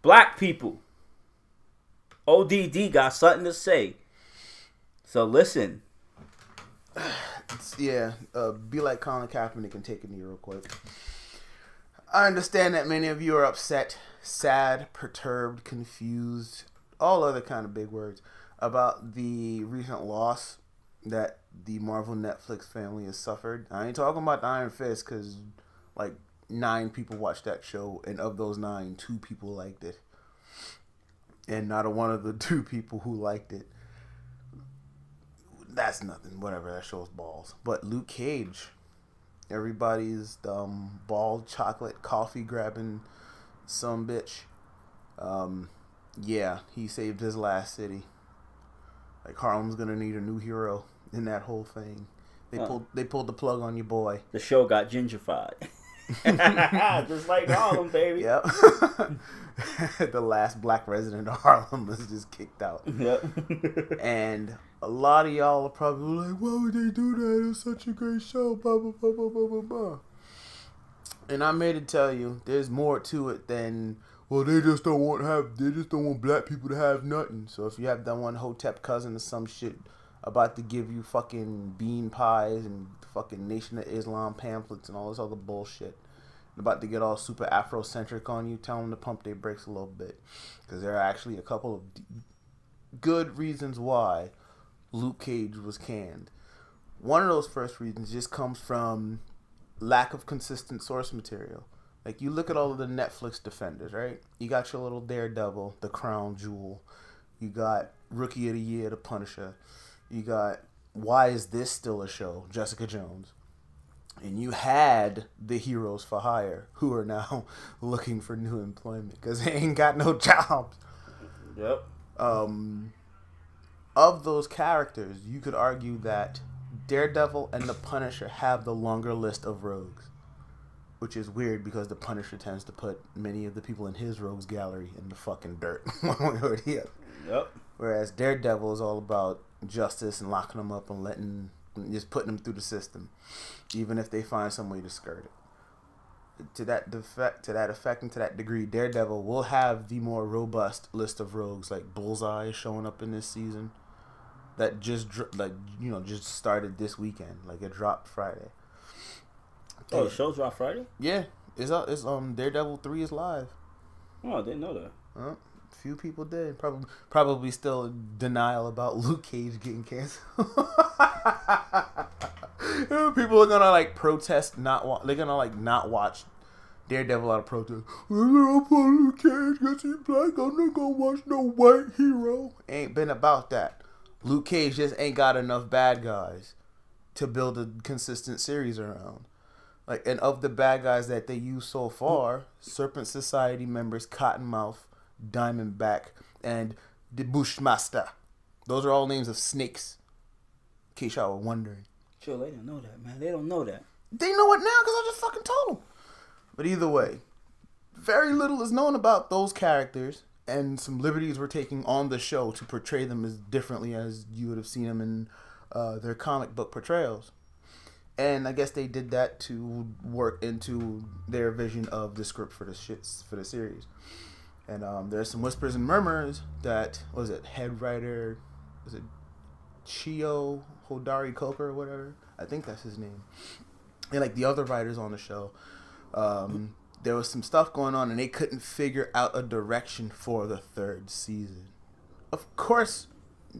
Black people. ODD got something to say. So listen. Be like Colin Kaepernick and take a knee real quick. I understand that many of you are upset, sad, perturbed, confused, all other kind of big words about the recent loss that the Marvel Netflix family has suffered. I ain't talking about the Iron Fist because like 9 people watched that show, and of those 9, 2 people liked it, and not one of the 2 people who liked it. That's nothing. Whatever. That show's balls. But Luke Cage, everybody's bald chocolate coffee grabbing some bitch. He saved his last city. Like Harlem's gonna need a new hero in that whole thing. They pulled the plug on your boy. The show got gingerfied. Just like Harlem, baby. Yep. The last black resident of Harlem was just kicked out. Yep. And a lot of y'all are probably like, why would they do that? It's such a great show. Blah, blah, blah, blah, blah, blah, blah. And I'm here to tell you, there's more to it than, well, they just don't want black people to have nothing. So if you have that one Hotep cousin or some shit about to give you fucking bean pies and fucking Nation of Islam pamphlets and all this other bullshit, about to get all super Afrocentric on you, tell them to pump their brakes a little bit. Because there are actually a couple of good reasons why Luke Cage was canned. One of those first reasons just comes from lack of consistent source material. Like, you look at all of the Netflix defenders, right? You got your little Daredevil, the crown jewel. You got Rookie of the Year, the Punisher. You got Why Is This Still a Show? Jessica Jones. And you had the Heroes for Hire, who are now looking for new employment because they ain't got no jobs. Yep. Of those characters, you could argue that Daredevil and the Punisher have the longer list of rogues, which is weird because the Punisher tends to put many of the people in his rogues gallery in the fucking dirt. One way or the other. Yep. Whereas Daredevil is all about justice and locking them up and just putting them through the system, even if they find some way to skirt it. To that effect, and to that degree, Daredevil will have the more robust list of rogues. Like Bullseye is showing up in this season. That just started this weekend. Like, it dropped Friday. Oh, the show dropped Friday? Yeah, it's Daredevil 3 is live. Oh, I didn't know that. Few people did. Probably still in denial about Luke Cage getting canceled. People are gonna like protest, they're gonna not watch Daredevil out of protest. I'm for Luke Cage because he's black. I'm not gonna watch no white hero. Ain't been about that. Luke Cage just ain't got enough bad guys to build a consistent series around. Like, and of the bad guys that they use so far, Serpent Society members Cottonmouth, Diamondback, and the Bushmaster. Those are all names of snakes. In case y'all were wondering. Sure, they don't know that, man. They don't know that. They know it now because I just fucking told them. But either way, very little is known about those characters, and some liberties were taken on the show to portray them as differently as you would have seen them in their comic book portrayals. And I guess they did that to work into their vision of the script for the series. And there's some whispers and murmurs that, head writer, was it Chio Hodari Coker or whatever? I think that's his name. And like the other writers on the show, there was some stuff going on and they couldn't figure out a direction for the 3rd season. Of course,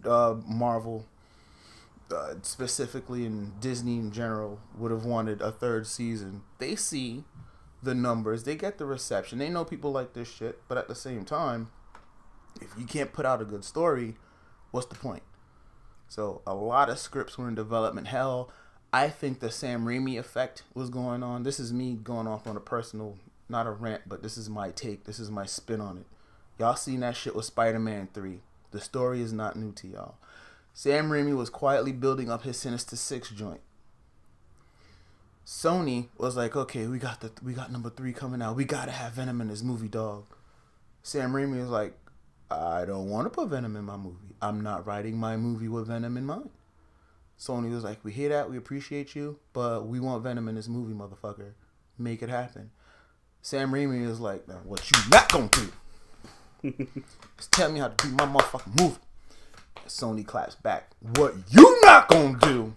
Marvel, specifically, and Disney in general, would have wanted a 3rd season. They see the numbers, they get the reception, they know people like this shit, but at the same time, if you can't put out a good story, what's the point? So a lot of scripts were in development. Hell, I think the Sam Raimi effect was going on. This is me going off on a personal, not a rant, but this is my take, this is my spin on it. Y'all seen that shit with Spider-Man 3. The story is not new to y'all. Sam Raimi was quietly building up his Sinister Six joint. Sony was like, okay, we got number 3 coming out. We gotta have Venom in this movie, dog. Sam Raimi was like, I don't want to put Venom in my movie. I'm not writing my movie with Venom in mind. Sony was like, we hear that, we appreciate you, but we want Venom in this movie, motherfucker. Make it happen. Sam Raimi is like, what you not gonna do? Just tell me how to do my motherfucking movie. And Sony claps back. What you not gonna do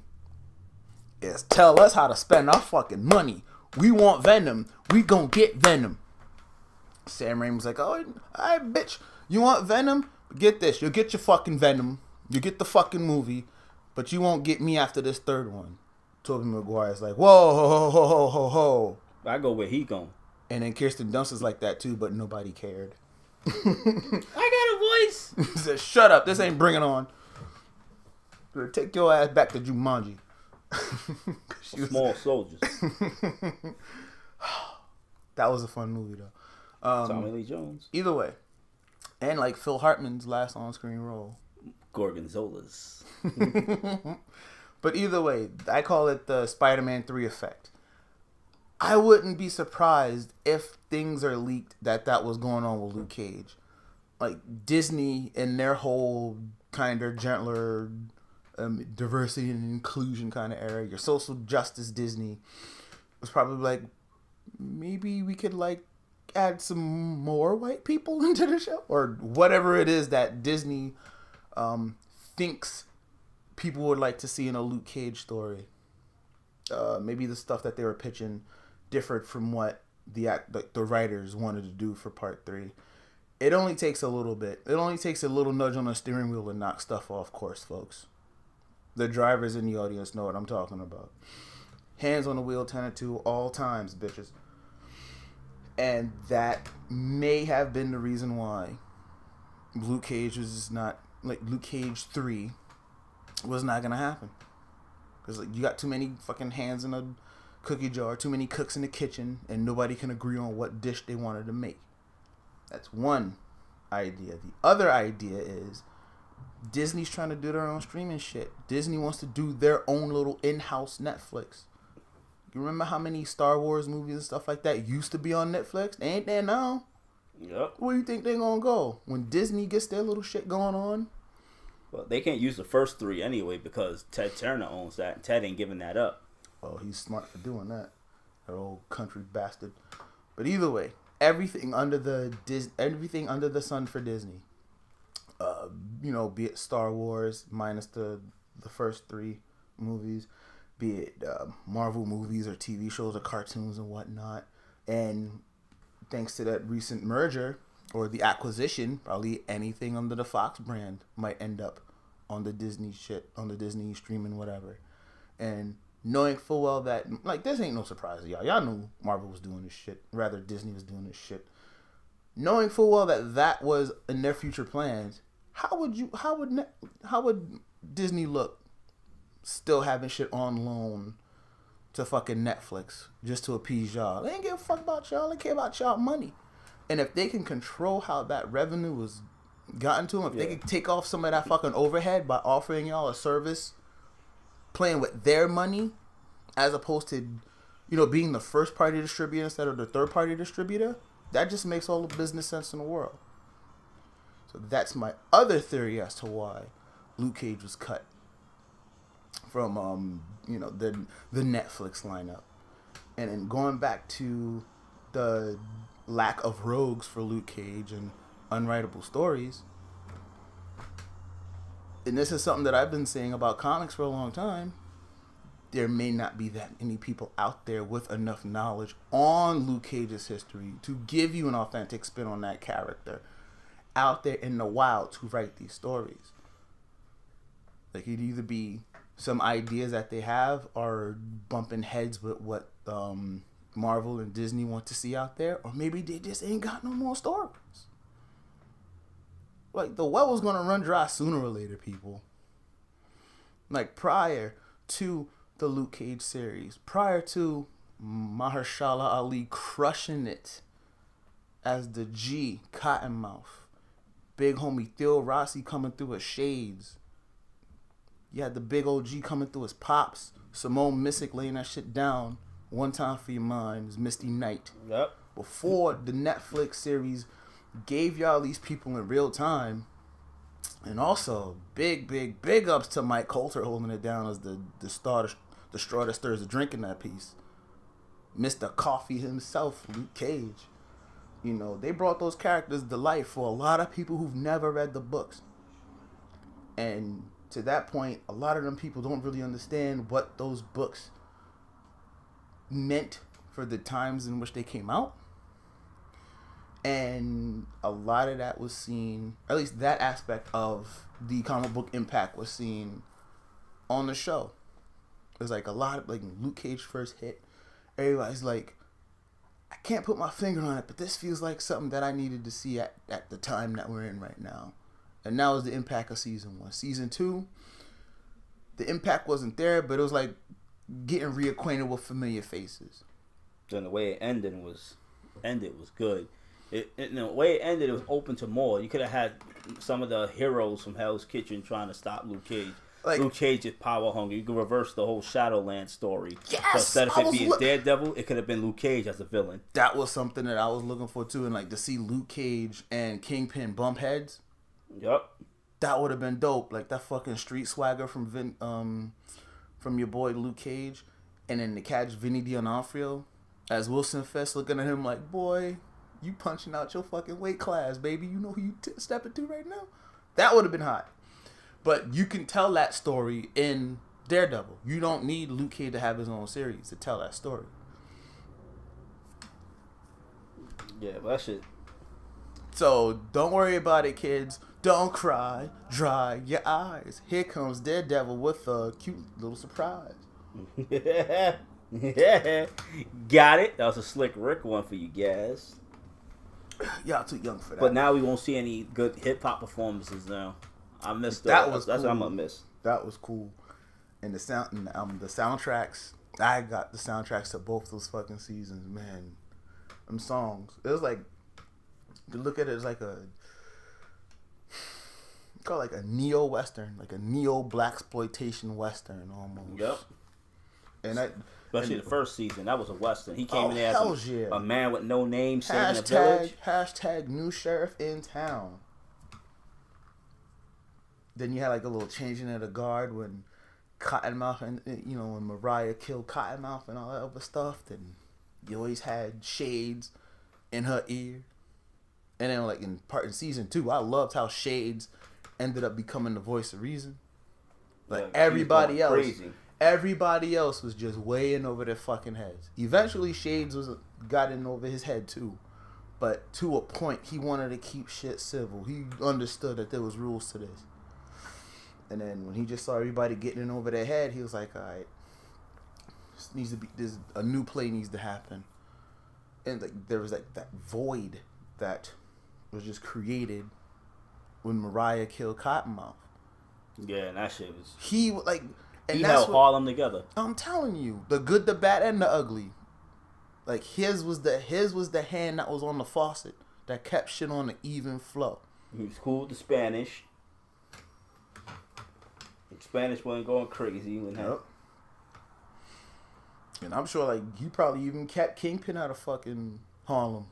is tell us how to spend our fucking money. We want Venom. We gonna get Venom. Sam Raimi's like, oh, alright, bitch. You want Venom? Get this. You'll get your fucking Venom. You get the fucking movie. But you won't get me after this third one. Tobey Maguire's like, whoa, ho, ho, ho, ho, ho. I go where he going. And then Kirsten Dunst is like that too, but nobody cared. I got a voice. He said, shut up. This ain't bringing on. Take your ass back to Jumanji. Small soldiers. That was a fun movie though. Tommy Lee Jones. Either way. And like Phil Hartman's last on-screen role. Gorgonzola's. But either way, I call it the Spider-Man 3 effect. I wouldn't be surprised if things are leaked that was going on with Luke Cage. Like Disney in their whole kind of gentler diversity and inclusion kind of era, your social justice Disney was probably like, maybe we could like add some more white people into the show or whatever it is that Disney thinks people would like to see in a Luke Cage story. Maybe the stuff that they were pitching differed from what the writers wanted to do for part 3. It only takes a little bit. It only takes a little nudge on the steering wheel to knock stuff off course, folks. The drivers in the audience know what I'm talking about. Hands on the wheel, 10 to 2, all times, bitches. And that may have been the reason why Luke Cage was not, like, Luke Cage 3 was not going to happen. Because like, you got too many fucking hands in a cookie jar, too many cooks in the kitchen, and nobody can agree on what dish they wanted to make. That's one idea. The other idea is Disney's trying to do their own streaming shit. Disney wants to do their own little in-house Netflix. You remember how many Star Wars movies and stuff like that used to be on Netflix? They ain't there now. Yep. Where do you think they're going to go? When Disney gets their little shit going on? Well, they can't use the first 3 anyway because Ted Turner owns that, and Ted ain't giving that up. Oh, he's smart for doing that. That old country bastard. But either way, everything under the sun for Disney. Be it Star Wars minus the first 3 movies, be it Marvel movies or TV shows or cartoons and whatnot. And thanks to that recent merger or the acquisition, probably anything under the Fox brand might end up on the Disney shit, on the Disney streaming whatever. And knowing full well that, like, this ain't no surprise to y'all. Y'all knew Marvel was doing this shit. Rather, Disney was doing this shit. Knowing full well that was in their future plans, how would Disney look still having shit on loan to fucking Netflix just to appease y'all? They ain't give a fuck about y'all. They care about y'all money. And if they can control how that revenue was gotten to them, if they can take off some of that fucking overhead by offering y'all a service, playing with their money, as opposed to, being the first party distributor instead of the third party distributor, that just makes all the business sense in the world. So that's my other theory as to why Luke Cage was cut from the Netflix lineup. And then going back to the lack of rogues for Luke Cage and unwritable stories, and this is something that I've been saying about comics for a long time, there may not be that many people out there with enough knowledge on Luke Cage's history to give you an authentic spin on that character out there in the wild to write these stories. Like, it'd either be some ideas that they have are bumping heads with what Marvel and Disney want to see out there, or maybe they just ain't got no more stories. Like, the well was gonna run dry sooner or later, people. Like, prior to the Luke Cage series, prior to Mahershala Ali crushing it as the G, Cottonmouth, big homie Theo Rossi coming through his shades. You had the big OG coming through his pops. Simone Missick laying that shit down. One Time for Your Mind is Misty Knight. Yep. Before the Netflix series gave y'all these people in real time. And also, big ups to Mike Coulter holding it down as the straw that stirs the drink in that piece. Mr. Coffee himself, Luke Cage. You know, they brought those characters to life for a lot of people who've never read the books. And to that point, a lot of them people don't really understand what those books meant for the times in which they came out. And a lot of that was seen, at least that aspect of the comic book impact was seen on the show. It was like a lot of, like, Luke Cage first hit. Everybody's like, I can't put my finger on it, but this feels like something that I needed to see at the time that we're in right now. And that was the impact of season 1. Season 2, the impact wasn't there, but it was like getting reacquainted with familiar faces. Then the way it ended was good. The way it ended, it was open to more. You could have had some of the heroes from Hell's Kitchen trying to stop Luke Cage. Like, Luke Cage is power hungry. You could reverse the whole Shadowland story. Yes, so instead of it being Daredevil, it could have been Luke Cage as a villain. That was something that I was looking for too, and like to see Luke Cage and Kingpin bump heads. Yep. That would have been dope. Like that fucking street swagger from your boy Luke Cage, and then to catch Vinny D'Onofrio as Wilson Fisk looking at him like, boy, you punching out your fucking weight class, baby. You know who you stepping to right now? That would have been hot. But you can tell that story in Daredevil. You don't need Luke Cage to have his own series to tell that story. Yeah, but that shit. So don't worry about it, kids. Don't cry. Dry your eyes. Here comes Daredevil with a cute little surprise. Yeah. Got it. That was a slick Rick one for you guys. Y'all too young for that. But now we won't see any good hip hop performances now. I missed that. That's Cool. what I'm gonna miss. That was cool. And the soundtracks. I got the soundtracks to both those fucking seasons, man. Them songs. It was like, to look at it as like call it like a neo-western, like a neo-blaxploitation western almost. Yep. And that, especially the first season, that was a western. He came in there as a man with no name, saving the village. Hashtag new sheriff in town. Then you had like a little changing of the guard when Cottonmouth and when Mariah killed Cottonmouth and all that other stuff. Then you always had Shades in her ear. And then like in season 2, I loved how Shades ended up becoming the voice of reason. Like everybody else was just way in over their fucking heads. Eventually Shades got in over his head too. But to a point, he wanted to keep shit civil. He understood that there was rules to this. And then when he just saw everybody getting in over their head, he was like, all right, a new play needs to happen. And like there was like that void that was just created when Mariah killed Cottonmouth. Yeah, and that shit was... He held Harlem together. I'm telling you, the good, the bad, and the ugly. Like his was the hand that was on the faucet that kept shit on an even flow. He was cool with the Spanish. Spanish wasn't going crazy when that. And I'm sure like he probably even kept Kingpin out of fucking Harlem.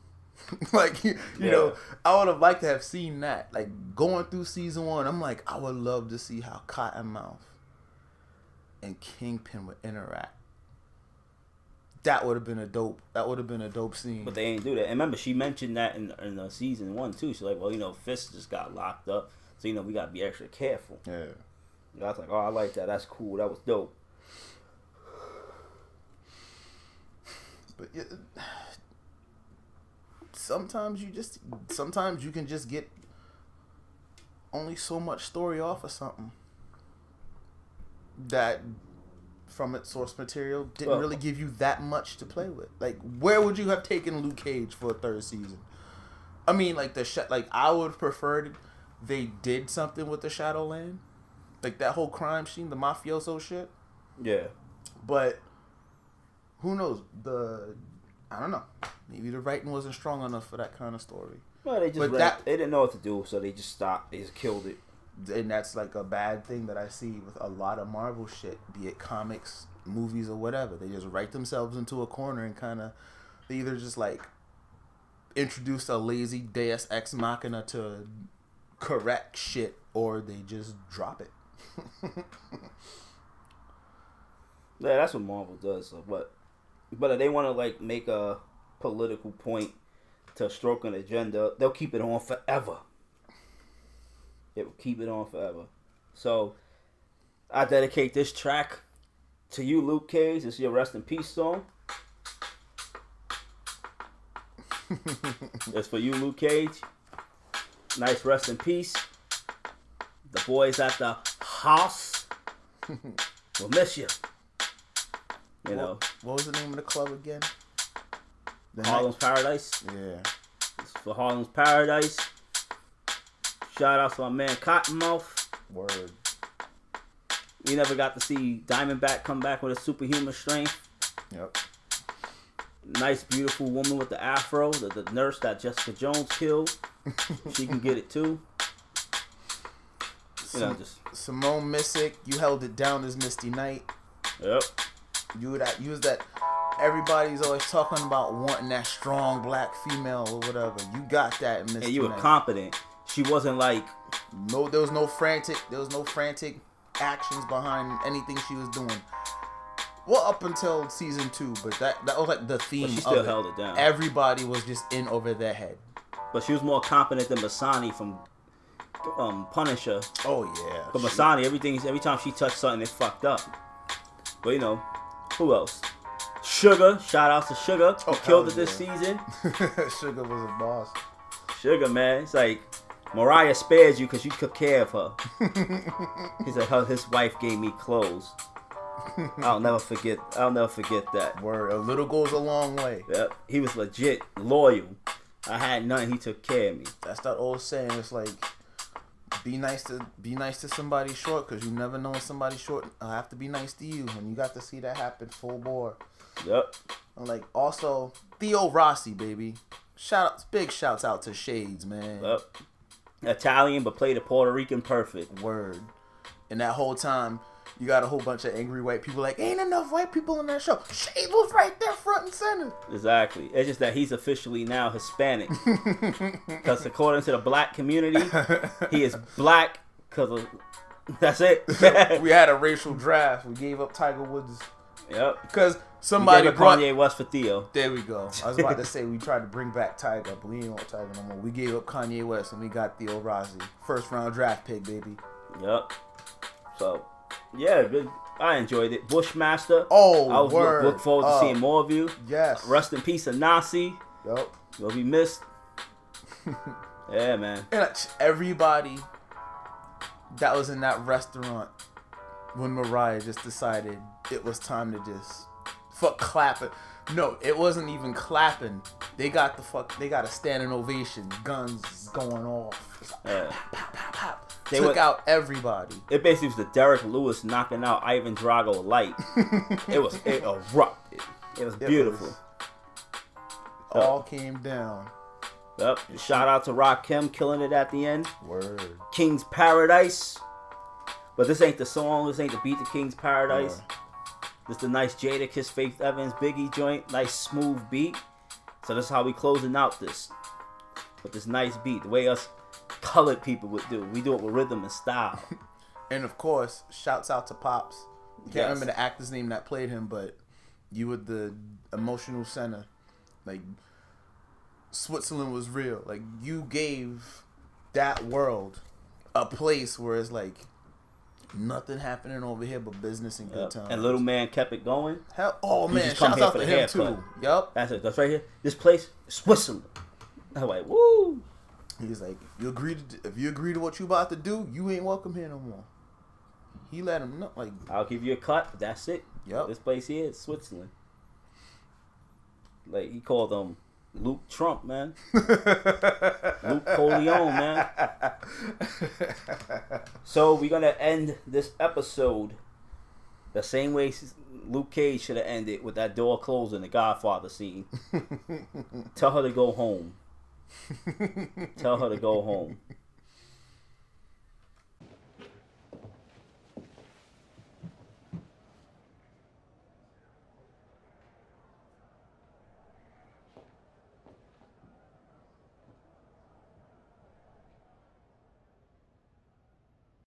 Like you know, I would have liked to have seen that. Like going through season 1, I'm like, I would love to see how Cottonmouth and Kingpin would interact. That would have been a dope scene. But they ain't do that. And remember, she mentioned that in season 1 too. She's like, well, Fisk just got locked up, so we got to be extra careful. Yeah. I was like, oh, I like that. That's cool. That was dope. But sometimes you can just get only so much story off of something that from its source material didn't really give you that much to play with. Like, where would you have taken Luke Cage for a 3rd season? I mean, like I would have preferred they did something with the Shadowland. Like that whole crime scene, the mafioso shit. Yeah. But who knows? I don't know. Maybe the writing wasn't strong enough for that kind of story. Well, they didn't know what to do, so they just stopped. They just killed it. And that's like a bad thing that I see with a lot of Marvel shit, be it comics, movies, or whatever. They just write themselves into a corner and kind of, they either just like introduce a lazy Deus Ex Machina to correct shit, or they just drop it. Yeah, that's what Marvel does. So, but if they want to like make a political point, to stroke an agenda, they'll keep it on forever. It will keep it on forever. So, I dedicate this track to you, Luke Cage. It's your rest in peace song. It's for you, Luke Cage. Nice rest in peace. The boys at the house will miss you. You know. What was the name of the club again? Harlem's Paradise. Yeah. It's for Harlem's Paradise. Shout out to my man Cottonmouth. Word. We never got to see Diamondback come back with a superhuman strength. Yep. Nice, beautiful woman with the afro. The nurse that Jessica Jones killed. She can get it too. You know, just Simone Missick, you held it down as Misty Knight. Yep. You was that. Everybody's always talking about wanting that strong black female or whatever. You got that in Misty And you were Knight. competent. She wasn't like there was no frantic actions behind anything she was doing. Well, up until season 2, but that was like the theme. But she still of held it down. Everybody was just in over their head. But she was more competent than Masani from Punisher. Oh yeah. But Masani, every time she touched something, it fucked up. But you know, who else? Sugar. Shout out to Sugar. Who killed it this season. Sugar was a boss. Sugar, man. It's like Mariah spared you because you took care of her. He said his wife gave me clothes. I'll never forget that. Word. A little goes a long way. Yep. He was legit loyal. I had nothing. He took care of me. That's that old saying. It's like, be nice to somebody short, because you never know when somebody's short. I have to be nice to you, and you got to see that happen full bore. Yep. And like also Theo Rossi, baby. Big shouts out to Shades, man. Yep. Italian, but played a Puerto Rican perfect. Word. And that whole time, you got a whole bunch of angry white people like, ain't enough white people in that show. Shades was right there front and center. Exactly. It's just that he's officially now Hispanic. Because according to the black community, he is black because of... That's it. We had a racial draft. We gave up Tiger Woods. Yep. Because somebody brought... Kanye West for Theo. There we go. I was about to say we tried to bring back Tiger, but we ain't want Tiger no more. We gave up Kanye West and we got Theo Rossi. First round draft pick, baby. Yep. So... yeah, good. I enjoyed it. Bushmaster. Oh, I was word. look forward to seeing more of you. Yes. Rest in peace, Anasi. Yep. You'll be missed. Yeah, man. And everybody that was in that restaurant when Mariah just decided it was time to just fuck clapping. No, it wasn't even clapping. They got a standing ovation. Guns going off. Yeah. Pop, pop, pop, pop. They Took out everybody. It basically was the Derek Lewis knocking out Ivan Drago light. It erupted. It was beautiful. All came down. Yep. Shout out to Rakim killing it at the end. Word. King's Paradise. But this ain't the song. This ain't the beat to King's Paradise. This the nice Jadakiss, Faith Evans, Biggie joint. Nice smooth beat. So that's how we closing out this. With this nice beat. The way us colored people would do. We do it with rhythm and style. And of course, shouts out to Pops. Can't remember the actor's name that played him, but you were the emotional center. Like, Switzerland was real. Like, you gave that world a place where it's like nothing happening over here but business and good times. And Little Man kept it going. Hell, oh man, shouts out to him too. Yup. That's it. That's right here. This place is Switzerland. I'm like, woo. He's like, if you agree to what you about to do, you ain't welcome here no more. He let him know, like, I'll give you a cut, but that's it. Yep. This place here is Switzerland. Like, he called him Luke Trump, man. Luke Corleone, man. So we're gonna end this episode the same way Luke Cage should have ended, with that door closing, the Godfather scene. Tell her to go home. Tell her to go home.